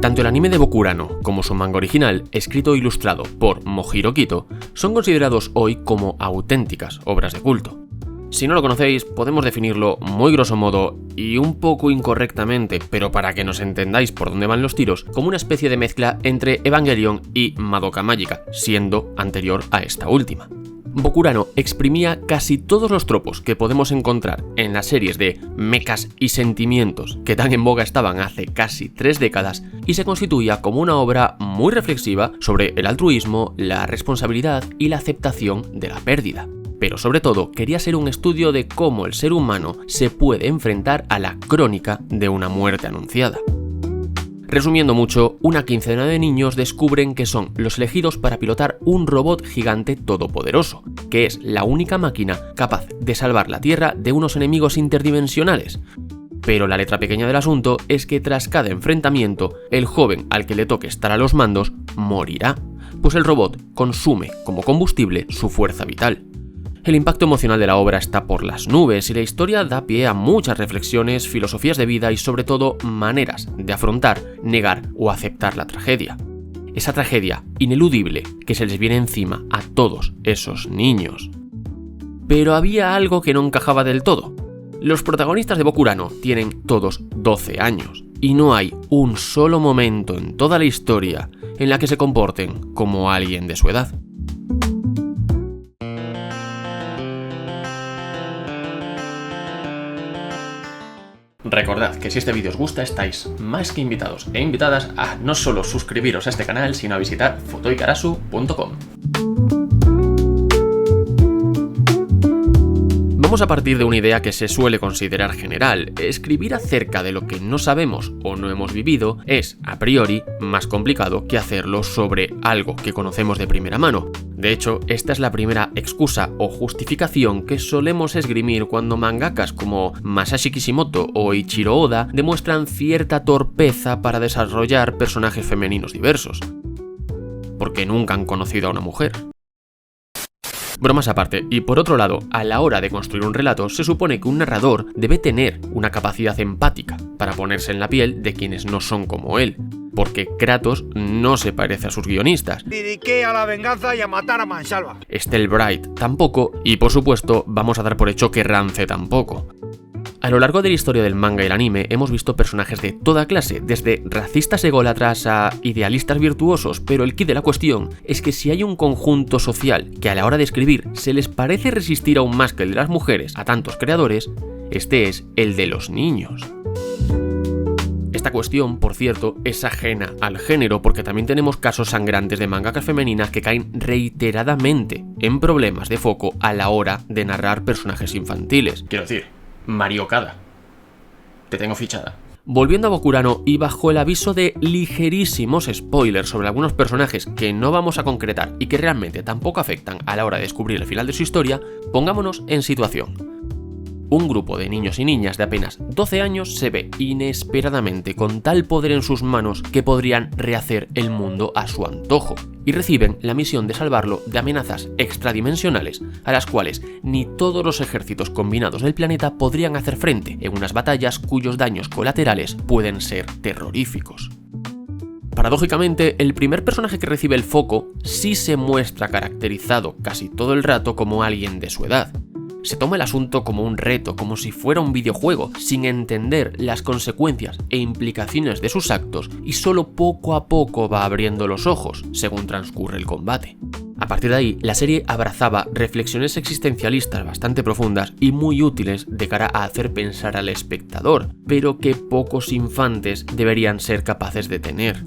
Tanto el anime de Bokurano como su manga original, escrito e ilustrado por Mojiro Kito, son considerados hoy como auténticas obras de culto. Si no lo conocéis, podemos definirlo muy grosso modo y un poco incorrectamente, pero para que nos entendáis por dónde van los tiros, como una especie de mezcla entre Evangelion y Madoka Mágica, siendo anterior a esta última. Bokurano exprimía casi todos los tropos que podemos encontrar en las series de mechas y sentimientos que tan en boga estaban hace casi 3 décadas y se constituía como una obra muy reflexiva sobre el altruismo, la responsabilidad y la aceptación de la pérdida. Pero sobre todo quería ser un estudio de cómo el ser humano se puede enfrentar a la crónica de una muerte anunciada. Resumiendo mucho, una quincena de niños descubren que son los elegidos para pilotar un robot gigante todopoderoso, que es la única máquina capaz de salvar la Tierra de unos enemigos interdimensionales. Pero la letra pequeña del asunto es que tras cada enfrentamiento, el joven al que le toque estar a los mandos morirá, pues el robot consume como combustible su fuerza vital. El impacto emocional de la obra está por las nubes y la historia da pie a muchas reflexiones, filosofías de vida y sobre todo maneras de afrontar, negar o aceptar la tragedia. Esa tragedia ineludible que se les viene encima a todos esos niños. Pero había algo que no encajaba del todo. Los protagonistas de Bokurano tienen todos 12 años y no hay un solo momento en toda la historia en la que se comporten como alguien de su edad. Recordad que si este vídeo os gusta estáis más que invitados e invitadas a no solo suscribiros a este canal, sino a visitar fotoikarasu.com. Vamos a partir de una idea que se suele considerar general. Escribir acerca de lo que no sabemos o no hemos vivido es, a priori, más complicado que hacerlo sobre algo que conocemos de primera mano. De hecho, esta es la primera excusa o justificación que solemos esgrimir cuando mangakas como Masashi Kishimoto o Ichiro Oda demuestran cierta torpeza para desarrollar personajes femeninos diversos. Porque nunca han conocido a una mujer. Bromas aparte, y por otro lado, a la hora de construir un relato se supone que un narrador debe tener una capacidad empática para ponerse en la piel de quienes no son como él, porque Kratos no se parece a sus guionistas. Dediqué a la venganza y a matar a Mansalva. Estelle Bright tampoco, y por supuesto vamos a dar por hecho que Rance tampoco. A lo largo de la historia del manga y el anime hemos visto personajes de toda clase, desde racistas ególatras a idealistas virtuosos, pero el quid de la cuestión es que si hay un conjunto social que a la hora de escribir se les parece resistir aún más que el de las mujeres a tantos creadores, este es el de los niños. Esta cuestión, por cierto, es ajena al género porque también tenemos casos sangrantes de mangakas femeninas que caen reiteradamente en problemas de foco a la hora de narrar personajes infantiles. Quiero decir, Mari Okada. Te tengo fichada. Volviendo a Bokurano y bajo el aviso de ligerísimos spoilers sobre algunos personajes que no vamos a concretar y que realmente tampoco afectan a la hora de descubrir el final de su historia, pongámonos en situación. Un grupo de niños y niñas de apenas 12 años se ve inesperadamente con tal poder en sus manos que podrían rehacer el mundo a su antojo, y reciben la misión de salvarlo de amenazas extradimensionales a las cuales ni todos los ejércitos combinados del planeta podrían hacer frente en unas batallas cuyos daños colaterales pueden ser terroríficos. Paradójicamente, el primer personaje que recibe el foco sí se muestra caracterizado casi todo el rato como alguien de su edad. Se toma el asunto como un reto, como si fuera un videojuego, sin entender las consecuencias e implicaciones de sus actos y solo poco a poco va abriendo los ojos según transcurre el combate. A partir de ahí, la serie abrazaba reflexiones existencialistas bastante profundas y muy útiles de cara a hacer pensar al espectador, pero que pocos infantes deberían ser capaces de tener.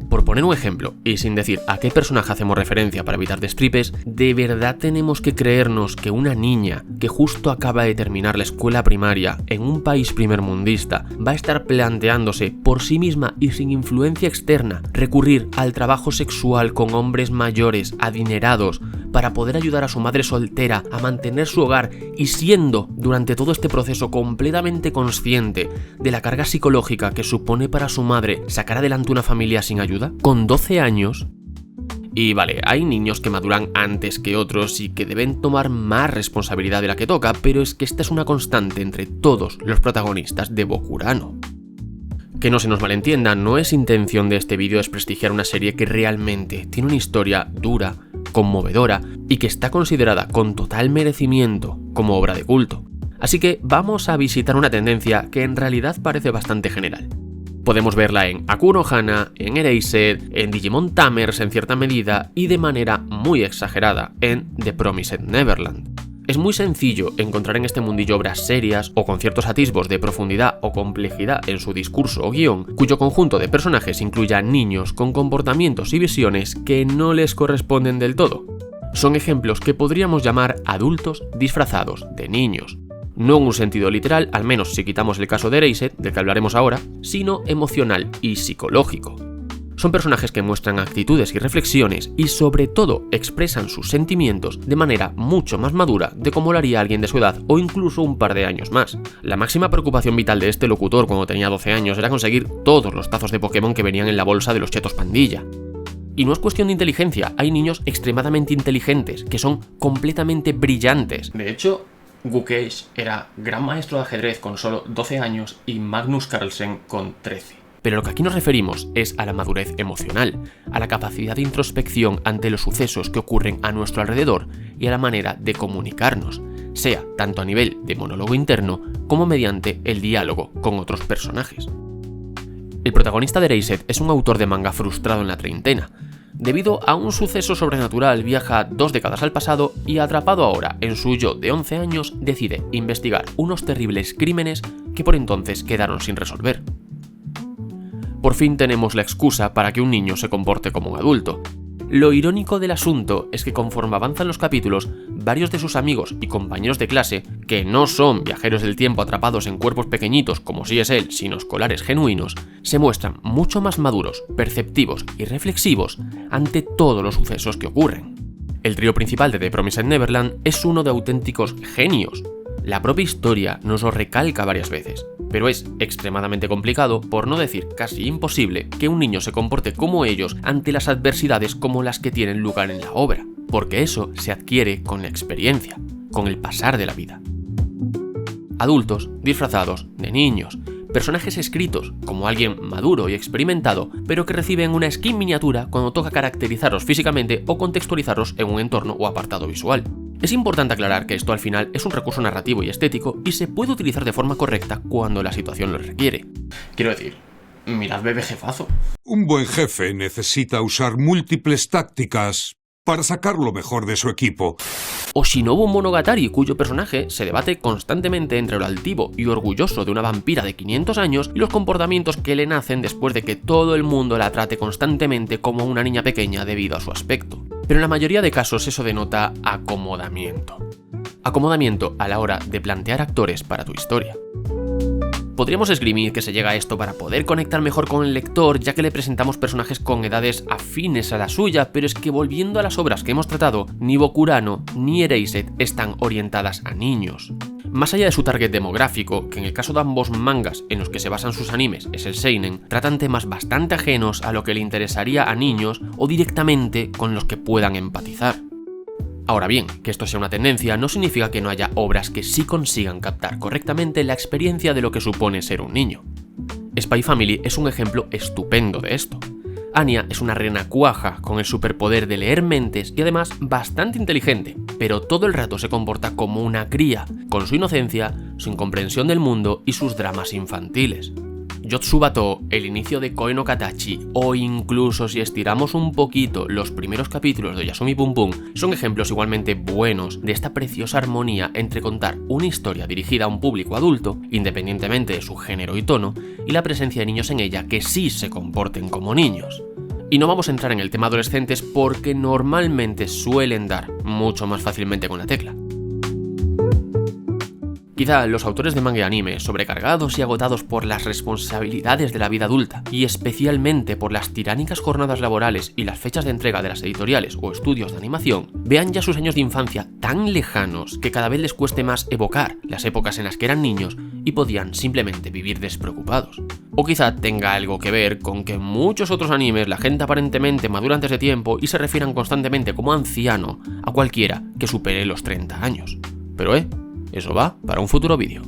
Por poner un ejemplo, y sin decir a qué personaje hacemos referencia para evitar destripes, ¿de verdad tenemos que creernos que una niña que justo acaba de terminar la escuela primaria en un país primermundista va a estar planteándose por sí misma y sin influencia externa recurrir al trabajo sexual con hombres mayores, adinerados, para poder ayudar a su madre soltera a mantener su hogar y siendo durante todo este proceso completamente consciente de la carga psicológica que supone para su madre sacar adelante una familia sin ayuda? ¿Con 12 años? Y vale, hay niños que maduran antes que otros y que deben tomar más responsabilidad de la que toca, pero es que esta es una constante entre todos los protagonistas de Bokurano. Que no se nos malentienda, no es intención de este vídeo desprestigiar una serie que realmente tiene una historia dura, conmovedora y que está considerada con total merecimiento como obra de culto. Así que vamos a visitar una tendencia que en realidad parece bastante general. Podemos verla en Aku no Hana, en Erased, en Digimon Tamers en cierta medida y de manera muy exagerada en The Promised Neverland. Es muy sencillo encontrar en este mundillo obras serias o con ciertos atisbos de profundidad o complejidad en su discurso o guión, cuyo conjunto de personajes incluya niños con comportamientos y visiones que no les corresponden del todo. Son ejemplos que podríamos llamar adultos disfrazados de niños. No en un sentido literal, al menos si quitamos el caso de Erased, del que hablaremos ahora, sino emocional y psicológico. Son personajes que muestran actitudes y reflexiones y sobre todo expresan sus sentimientos de manera mucho más madura de como lo haría alguien de su edad o incluso un par de años más. La máxima preocupación vital de este locutor cuando tenía 12 años era conseguir todos los tazos de Pokémon que venían en la bolsa de los chetos pandilla. Y no es cuestión de inteligencia, hay niños extremadamente inteligentes, que son completamente brillantes. De hecho, Gukesh era gran maestro de ajedrez con solo 12 años y Magnus Carlsen con 13. Pero lo que aquí nos referimos es a la madurez emocional, a la capacidad de introspección ante los sucesos que ocurren a nuestro alrededor y a la manera de comunicarnos, sea tanto a nivel de monólogo interno como mediante el diálogo con otros personajes. El protagonista de Erased es un autor de manga frustrado en la treintena. Debido a un suceso sobrenatural viaja 2 décadas al pasado y atrapado ahora en su yo de 11 años decide investigar unos terribles crímenes que por entonces quedaron sin resolver. Por fin tenemos la excusa para que un niño se comporte como un adulto. Lo irónico del asunto es que conforme avanzan los capítulos, varios de sus amigos y compañeros de clase, que no son viajeros del tiempo atrapados en cuerpos pequeñitos como sí es él, sino escolares genuinos, se muestran mucho más maduros, perceptivos y reflexivos ante todos los sucesos que ocurren. El trío principal de The Promised Neverland es uno de auténticos genios. La propia historia nos lo recalca varias veces, pero es extremadamente complicado, por no decir casi imposible, que un niño se comporte como ellos ante las adversidades como las que tienen lugar en la obra, porque eso se adquiere con la experiencia, con el pasar de la vida. Adultos disfrazados de niños, personajes escritos como alguien maduro y experimentado, pero que reciben una skin miniatura cuando toca caracterizarlos físicamente o contextualizarlos en un entorno o apartado visual. Es importante aclarar que esto al final es un recurso narrativo y estético y se puede utilizar de forma correcta cuando la situación lo requiere. Quiero decir, mirad Bebe Jefazo. Un buen jefe necesita usar múltiples tácticas para sacar lo mejor de su equipo. O Shinobu Monogatari, cuyo personaje se debate constantemente entre lo altivo y orgulloso de una vampira de 500 años y los comportamientos que le nacen después de que todo el mundo la trate constantemente como una niña pequeña debido a su aspecto. Pero en la mayoría de casos eso denota acomodamiento. Acomodamiento a la hora de plantear actores para tu historia. Podríamos esgrimir que se llega a esto para poder conectar mejor con el lector, ya que le presentamos personajes con edades afines a la suya, pero es que volviendo a las obras que hemos tratado, ni Bokurano ni Erased están orientadas a niños. Más allá de su target demográfico, que en el caso de ambos mangas en los que se basan sus animes es el seinen, tratan temas bastante ajenos a lo que le interesaría a niños o directamente con los que puedan empatizar. Ahora bien, que esto sea una tendencia no significa que no haya obras que sí consigan captar correctamente la experiencia de lo que supone ser un niño. Spy Family es un ejemplo estupendo de esto. Anya es una rena cuaja con el superpoder de leer mentes y además bastante inteligente, pero todo el rato se comporta como una cría, con su inocencia, su incomprensión del mundo y sus dramas infantiles. Yotsubato, el inicio de Koe no Katachi o incluso si estiramos un poquito los primeros capítulos de Yasumi Pum Pum son ejemplos igualmente buenos de esta preciosa armonía entre contar una historia dirigida a un público adulto, independientemente de su género y tono, y la presencia de niños en ella que sí se comporten como niños. Y no vamos a entrar en el tema adolescentes porque normalmente suelen dar mucho más fácilmente con la tecla. Quizá los autores de manga y anime, sobrecargados y agotados por las responsabilidades de la vida adulta, y especialmente por las tiránicas jornadas laborales y las fechas de entrega de las editoriales o estudios de animación, vean ya sus años de infancia tan lejanos que cada vez les cueste más evocar las épocas en las que eran niños y podían simplemente vivir despreocupados. O quizá tenga algo que ver con que en muchos otros animes la gente aparentemente madura antes de tiempo y se refieran constantemente como anciano a cualquiera que supere los 30 años. Pero eso va para un futuro vídeo.